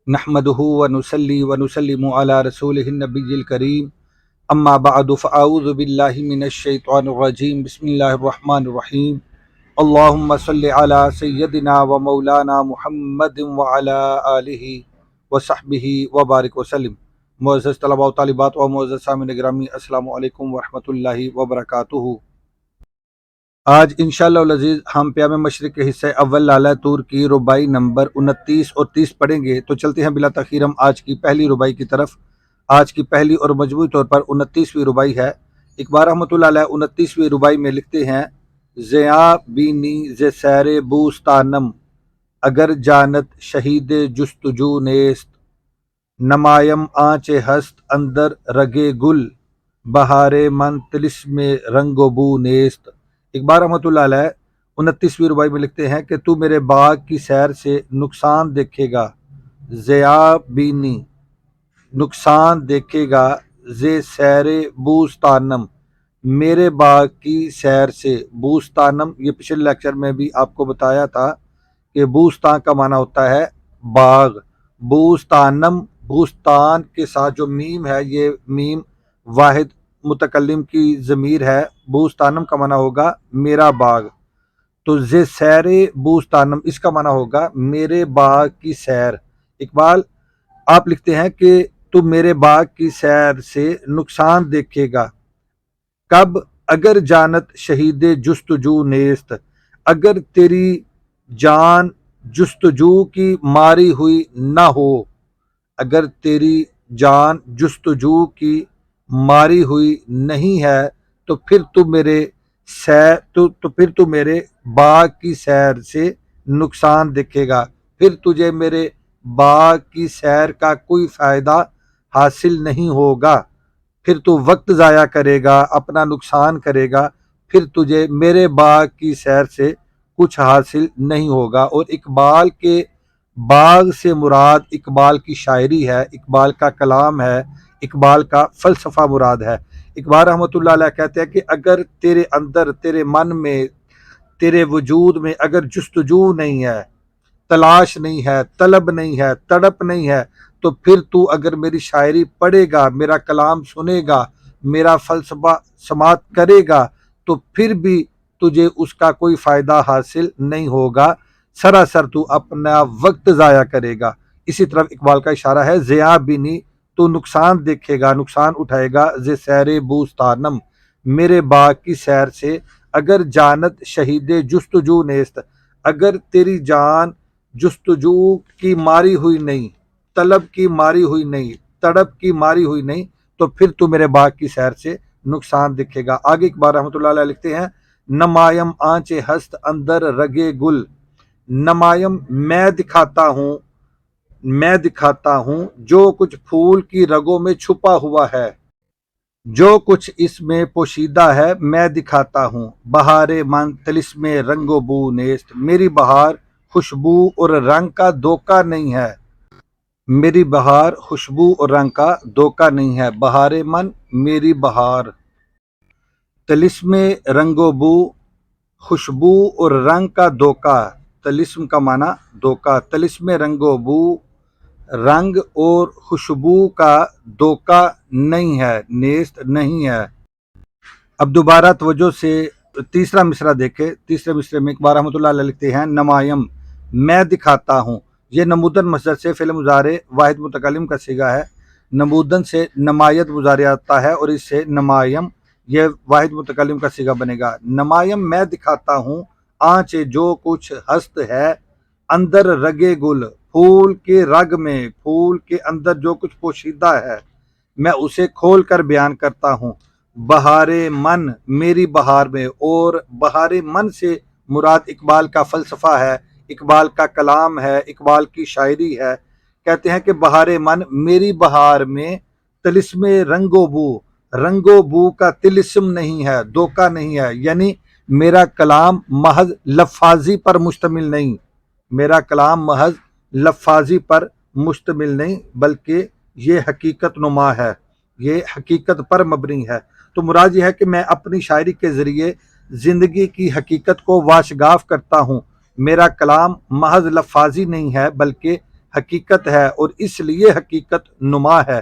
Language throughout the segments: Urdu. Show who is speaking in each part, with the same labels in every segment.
Speaker 1: نحمده ونصلي ونسلم على رسوله النبي الكريم اما بعد فاعوذ بالله من الشيطان الرجيم بسم الله الرحمن الرحيم اللهم صل على سيدنا ومولانا محمد وعلى آله وصحبه وبارک وسلم۔ معزز طلباء و طالبات و معزز سامعین گرامی، السلام علیکم ورحمۃ اللہ وبرکاتہ۔ آج انشاءاللہ العزیز ہم پیام مشرق کے حصے اول لالہ طور کی رباعی نمبر 29 اور 30 پڑھیں گے، تو چلتے ہیں بلا تاخیر ہم آج کی پہلی رباعی کی طرف۔ آج کی پہلی اور مجموعی طور پر 29ویں رباعی ہے۔ اقبال رحمۃ اللہ علیہ 29ویں رباعی میں لکھتے ہیں: زیاں بینی ز سیر بوستانم اگر جانت شہید جستجو نیست، نمایم آنچ ہست اندر رگے گل بہار من طلسم رنگ و بو نیست۔ اقبال رحمۃ اللہ علیہ 29ویں رباعی میں لکھتے ہیں کہ تو میرے باغ کی سیر سے نقصان دیکھے گا، ضیاء بینی نقصان دیکھے گا، زے سیر بوستانم میرے باغ کی سیر سے۔ بوستانم یہ پچھلے لیکچر میں بھی آپ کو بتایا تھا کہ بوستان کا معنی ہوتا ہے باغ۔ بوستانم، بوستان کے ساتھ جو میم ہے، یہ میم واحد متکلم کی ضمیر ہے۔ بوستانم کا معنی ہوگا میرا باغ، تو زے سیر بوستانم اس کا معنی ہوگا میرے باغ کی سیر۔ اقبال آپ لکھتے ہیں کہ تو میرے باغ کی سیر سے نقصان دیکھے گا، کب؟ اگر جانت شہید جستجو نیست، اگر تیری جان جستجو کی ماری ہوئی نہ ہو، اگر تیری جان جستجو کی ماری ہوئی نہیں ہے تو پھر تو میرے باغ کی سیر سے نقصان دیکھے گا، پھر تجھے میرے باغ کی سیر کا کوئی فائدہ حاصل نہیں ہوگا، پھر تو وقت ضائع کرے گا، اپنا نقصان کرے گا، پھر تجھے میرے باغ کی سیر سے کچھ حاصل نہیں ہوگا۔ اور اقبال کے باغ سے مراد اقبال کی شاعری ہے، اقبال کا کلام ہے، اقبال کا فلسفہ مراد ہے۔ اقبال رحمۃ اللہ علیہ کہتے ہیں کہ اگر تیرے اندر، تیرے من میں، تیرے وجود میں اگر جستجو نہیں ہے، تلاش نہیں ہے، طلب نہیں ہے، تڑپ نہیں ہے، تو پھر تو اگر میری شاعری پڑھے گا، میرا کلام سنے گا، میرا فلسفہ سماعت کرے گا، تو پھر بھی تجھے اس کا کوئی فائدہ حاصل نہیں ہوگا، سراسر تو اپنا وقت ضائع کرے گا۔ اسی طرف اقبال کا اشارہ ہے: زیاں بینی تو نقصان دیکھے گا، نقصان اٹھائے گا، ز سیر بوستانم میرے باغ کی سیر سے، اگر جانت شہید جستجو نیست، اگر تیری جان جستجو کی ماری ہوئی نہیں، طلب کی ماری ہوئی نہیں، تڑپ کی ماری ہوئی نہیں، تو پھر تو میرے باغ کی سیر سے نقصان دکھے گا۔ آگے اقبال رحمۃ اللہ علیہ لکھتے ہیں: نمایم آنچ ہست اندر رگے گل، نمایم میں دکھاتا ہوں، میں دکھاتا ہوں جو کچھ پھول کی رگوں میں چھپا ہوا ہے، جو کچھ اس میں پوشیدہ ہے میں دکھاتا ہوں، بہار من طلسم رنگ و بو نیست، میری بہار خوشبو اور رنگ کا دھوکہ نہیں ہے، میری بہار خوشبو اور رنگ کا دھوکہ نہیں ہے، بہار من میری بہار، طلسم رنگ و بو خوشبو اور رنگ کا دھوکہ، طلسم کا معنی دھوکہ، طلسم رنگ و بو رنگ اور خوشبو کا دھوکہ نہیں ہے، نیست نہیں ہے۔ اب دوبارہ توجہ سے تیسرا مصرع دیکھیں۔ تیسرے مصرع میں اقبال رحمۃ اللہ علیہ لکھتے ہیں: نمایم میں دکھاتا ہوں، یہ نمودن مصدر سے فعل مضارع واحد متکلم کا صیغہ ہے۔ نمودن سے نمایت مضارع آتا ہے اور اس سے نمایم یہ واحد متکلم کا صیغہ بنے گا۔ نمایم میں دکھاتا ہوں، آنچ جو کچھ ہست ہے، اندر رگے گل پھول کے رگ میں، پھول کے اندر جو کچھ پوشیدہ ہے میں اسے کھول کر بیان کرتا ہوں، بہار من میری بہار میں۔ اور بہار من سے مراد اقبال کا فلسفہ ہے، اقبال کا کلام ہے، اقبال کی شاعری ہے۔ کہتے ہیں کہ بہار من میری بہار میں طلسم رنگ و بو، رنگ و بو کا طلسم نہیں ہے، دھوکہ نہیں ہے، یعنی میرا کلام محض لفاظی پر مشتمل نہیں، میرا کلام محض لفاظی پر مشتمل نہیں، بلکہ یہ حقیقت نما ہے، یہ حقیقت پر مبنی ہے۔ تو مراد یہ ہے کہ میں اپنی شاعری کے ذریعے زندگی کی حقیقت کو واشگاف کرتا ہوں، میرا کلام محض لفاظی نہیں ہے بلکہ حقیقت ہے اور اس لیے حقیقت نما ہے۔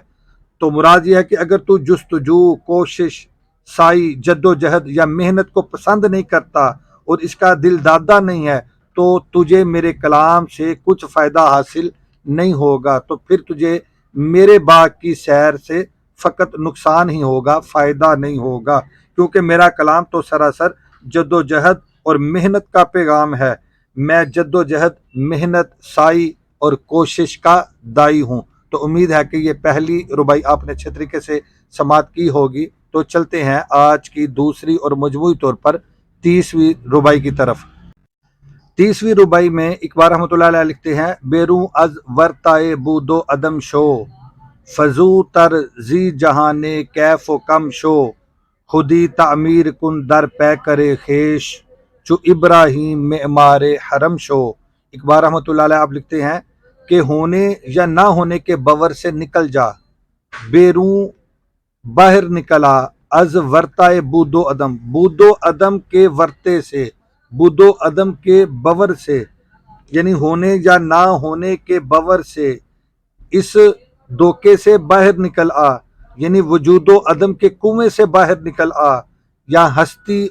Speaker 1: تو مراد یہ ہے کہ اگر تو جستجو، کوشش، سعی، جد و جہد یا محنت کو پسند نہیں کرتا اور اس کا دل دادا نہیں ہے تو تجھے میرے کلام سے کچھ فائدہ حاصل نہیں ہوگا، تو پھر تجھے میرے باغ کی سیر سے فقط نقصان ہی ہوگا، فائدہ نہیں ہوگا، کیونکہ میرا کلام تو سراسر جد و جہد اور محنت کا پیغام ہے۔ میں جد و جہد، محنت، سعی اور کوشش کا دائی ہوں۔ تو امید ہے کہ یہ پہلی ربائی آپ نے اچھے طریقے سے سماعت کی ہوگی۔ تو چلتے ہیں آج کی دوسری اور مجموعی طور پر 30ویں ربائی کی طرف۔ 30ویں ربائی میں اقبال رحمۃ اللہ علیہ لکھتے ہیں: بیروں از ورتائے بود و عدم شو، فزو تر زی جہانے کیف و کم شو، خودی تعمیر کن در پے کرے خیش، چو ابراہیم معمار حرم شو۔ اقبال رحمۃ اللہ علیہ آپ لکھتے ہیں کہ ہونے یا نہ ہونے کے بور سے نکل جا، بیروں باہر نکلا، از ورتائے بود و عدم، بود و عدم کے ورتے سے، بود و عدم کے بور سے، یعنی ہونے یا نہ ہونے کے بور سے، اس دھوکے سے باہر نکل آ، یعنی وجود و عدم کے کنویں سے باہر نکل آ، یا ہستی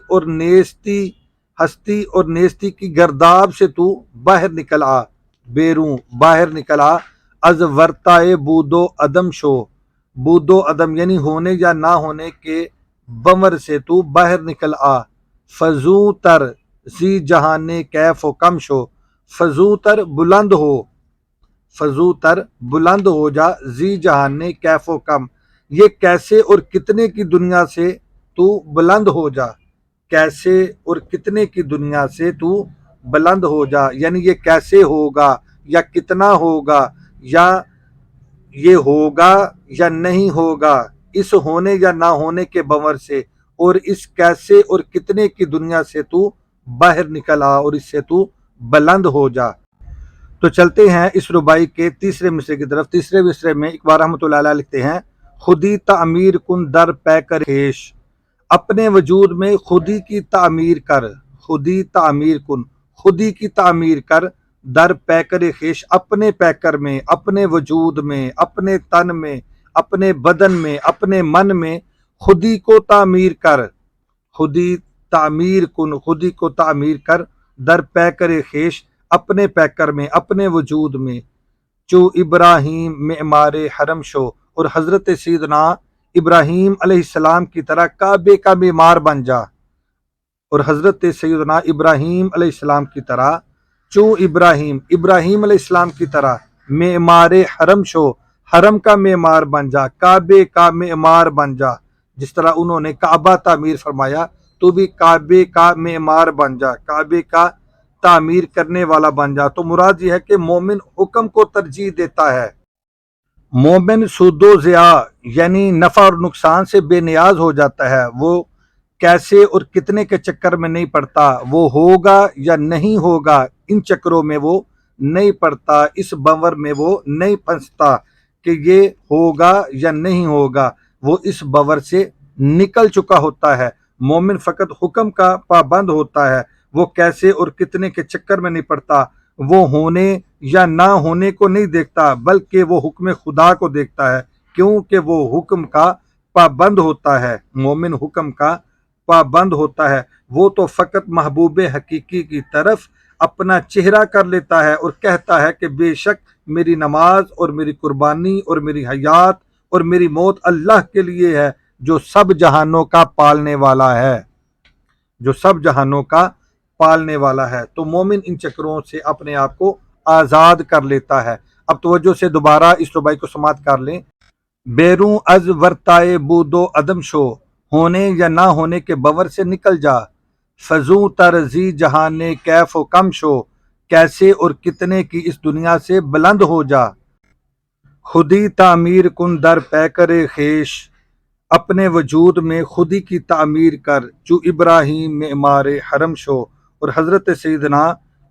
Speaker 1: اور نیستی کی گرداب سے تو باہر نکل آ، بیروں باہر نکل آ، از ورتائے بود و عدم شو، بود و عدم یعنی ہونے یا نہ ہونے کے بور سے تو باہر نکل آ، فضو تر زی جہانے کیف و کم شو، فضو تر بلند ہو، فضو تر بلند ہو جا، زی جہانے کیف و کم، یہ کیسے اور کتنے کی دنیا سے تو بلند ہو جا، کیسے اور کتنے کی دنیا سے تو بلند ہو جا، یعنی یہ کیسے ہوگا یا کتنا ہوگا، یا یہ ہوگا یا نہیں ہوگا، اس ہونے یا نہ ہونے کے بور سے اور اس کیسے اور کتنے کی دنیا سے تو باہر نکل آ اور اس سے تو بلند ہو جا۔ تو چلتے ہیں اس ربائی کے تیسرے مصرے کی طرف۔ تیسرے مصرے میں اقبال رحمۃ اللہ علیہ لکھتے ہیں: خودی تعمیر کن در پے کر خیش، اپنے وجود میں خودی کی تعمیر کر، خودی تعمیر کن، خودی کی تعمیر کر، در پے کر خیش، اپنے پیکر میں، اپنے وجود میں، اپنے تن میں، اپنے بدن میں، اپنے من میں خودی کو تعمیر کر، خودی تعمیر کن، خودی کو تعمیر کر، در پے کر خیش، اپنے پیکر میں، اپنے وجود میں، چو ابراہیم معمار حرم شو، اور حضرت سیدنا ابراہیم علیہ السلام کی طرح کعبے کا معمار بن جا، اور حضرت سیدنا ابراہیم علیہ السلام کی طرح، چو ابراہیم علیہ السلام کی طرح، معمار حرم شو، حرم کا معمار بن جا، کعبے کا معمار بن جا، جس طرح انہوں نے کعبہ تعمیر فرمایا تو بھی کعبے کا معمار بن جا، کعبے کا تعمیر کرنے والا بن جا۔ تو مراد یہ ہے کہ مومن حکم کو ترجیح دیتا ہے، مومن سود و ضیاع یعنی نفع اور نقصان سے بے نیاز ہو جاتا ہے، وہ کیسے اور کتنے کے چکر میں نہیں پڑتا، وہ ہوگا یا نہیں ہوگا ان چکروں میں وہ نہیں پڑتا، اس بنور میں وہ نہیں پھنستا کہ یہ ہوگا یا نہیں ہوگا، وہ اس بنور سے نکل چکا ہوتا ہے۔ مومن فقط حکم کا پابند ہوتا ہے، وہ کیسے اور کتنے کے چکر میں نہیں پڑتا، وہ ہونے یا نہ ہونے کو نہیں دیکھتا، بلکہ وہ حکم خدا کو دیکھتا ہے، کیونکہ وہ حکم کا پابند ہوتا ہے، مومن حکم کا پابند ہوتا ہے، وہ تو فقط محبوب حقیقی کی طرف اپنا چہرہ کر لیتا ہے اور کہتا ہے کہ بے شک میری نماز اور میری قربانی اور میری حیات اور میری موت اللہ کے لیے ہے، جو سب جہانوں کا پالنے والا ہے، جو سب جہانوں کا پالنے والا ہے۔ تو مومن ان چکروں سے اپنے آپ کو آزاد کر لیتا ہے۔ اب توجہ سے دوبارہ اس ربائی کو سماعت کر لیں: بیروں از ورتائے بود و عدم شو، ہونے یا نہ ہونے کے بور سے نکل جا، فضو تر زی جہانے کیف و کم شو، کیسے اور کتنے کی اس دنیا سے بلند ہو جا، خودی تعمیر کن در پے کرے خیش، اپنے وجود میں خودی کی تعمیر کر، جو ابراہیم معمار حرم شو، اور حضرت سیدنا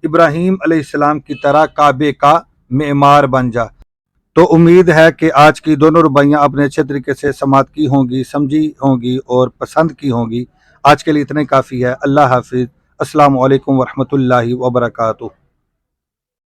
Speaker 1: ابراہیم علیہ السلام کی طرح کعبے کا معمار بن جا۔ تو امید ہے کہ آج کی دونوں ربائیاں آپ نے اچھے طریقے سے سماعت کی ہوں گی، سمجھی ہوں گی اور پسند کی ہوں گی۔ آج کے لیے اتنا ہی کافی ہے۔ اللہ حافظ۔ السلام علیکم ورحمۃ اللہ وبرکاتہ۔